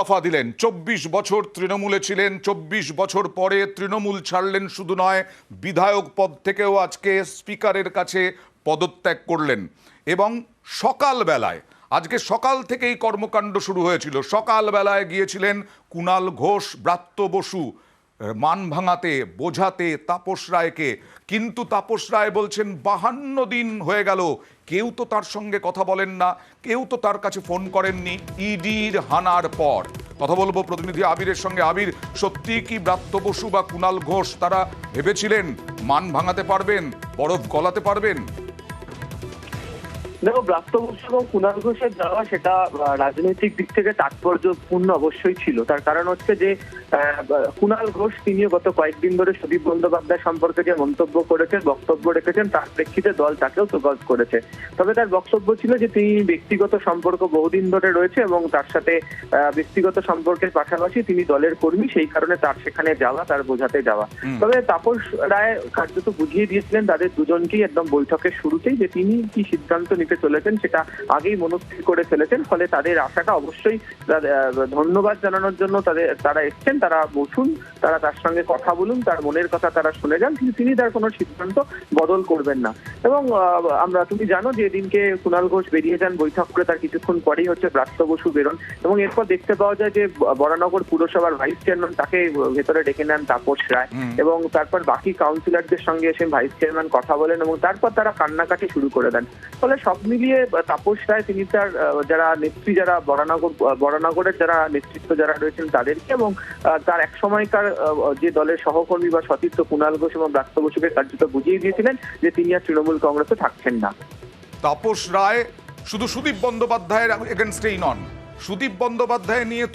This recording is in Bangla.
দফা দিলেন। ২৪ বছর তৃণমূলে ছিলেন, ২৪ বছর পরে তৃণমূল ছাড়লেন, শুধু নয় বিধায়ক পদ থেকেও আজকে স্পিকারের কাছে পদত্যাগ করলেন। এবং সকালবেলায়, আজকে সকাল থেকেই কর্মকাণ্ড শুরু হয়েছিল। সকালবেলায় গিয়েছিলেন কুণাল ঘোষ, ব্রাত্য বসু মান ভাঙাতে, বোঝাতে তাপস রায়কে। কিন্তু তাপস রায় বলছেন ৫২ দিন হয়ে গেল, কেউ তো তার সঙ্গে কথা বলেন না, কেউ তো তার কাছে ফোন করেননি ইডির হানার পর। কথা বলবো প্রতিনিধি আবিরের সঙ্গে। আবির, সত্যি কি ব্রাত্য বসু বা কুণাল ঘোষ তারা ভেবেছিলেন মান ভাঙাতে পারবেন, বরফ গলাতে পারবেন? দেখো, ব্রাত্য বসু এবং কুণাল ঘোষের যাওয়া সেটা রাজনৈতিক দিক থেকে তাৎপর্যপূর্ণ অবশ্যই ছিল। তার কারণ হচ্ছে যে কুণাল ঘোষ তিনিও গত কয়েকদিন ধরে সুদীপ বন্দ্যোপাধ্যায় সম্পর্কে যে মন্তব্য করেছেন, বক্তব্য রেখেছেন, তার প্রেক্ষিতে দল তাকেও তোবাদ করেছে। তবে তার বক্তব্য ছিল যে তিনি ব্যক্তিগত সম্পর্ক বহুদিন ধরে রয়েছে এবং তার সাথে ব্যক্তিগত সম্পর্কের পাশাপাশি তিনি দলের কর্মী, সেই কারণে তার সেখানে যাওয়া, তার বোঝাতে যাওয়া। তবে তাপস রায় কার্যত বুঝিয়ে দিয়েছিলেন তাদের দুজনকেই একদম বৈঠকের শুরুতেই যে তিনি কি সিদ্ধান্ত নিতে চলেছেন সেটা আগেই মনস্থির করে ফেলেছেন। ফলে তাদের আশাটা অবশ্যই ধন্যবাদ জানানোর জন্য তারা এসছেন। তারা বসুন, তারা তার সঙ্গে কথা বলুন, তার মনের কথা তারা শুনে যান, কিন্তু তিনি তার কোনো সিদ্ধান্ত বদল করবেন না। এবং তুমি জানো যে এদিনকে কুণাল ঘোষ বেরিয়ে যান বৈঠক করে, তার কিছুক্ষণ পরেই হচ্ছে ব্রাত্য বসু বেরোন এবং এরপর দেখতে পাওয়া যায় যে বরানগর পুরসভার ভাইস চেয়ারম্যান তাকে ভেতরে ডেকে নেন তাপস রায় এবং তারপর বাকি কাউন্সিলরদের সঙ্গে এসে ভাইস চেয়ারম্যান কথা বলেন এবং তারপর তারা কান্নাকাটি শুরু করে দেন। ফলে সব মিলিয়ে তাপস রায় তিনি তার যারা নেত্রী, যারা বরানগরের যারা নেতৃত্ব যারা রয়েছেন তাদেরকে এবং তার এক সময়কার যে দলের সহকর্মী বা সতীর্থ কুণাল ঘোষ এবং ব্রাত্য বসুকে কার্যত বুঝিয়ে দিয়েছিলেন যে তিনি আর তৃণমূল কংগ্রেসে থাকছেন না। তাপস রায় শুধু সুদীপ বন্দ্যোপাধ্যায়ের এগেনস্টেই নন, সুদীপ বন্দ্যোপাধ্যায় নিয়ে তো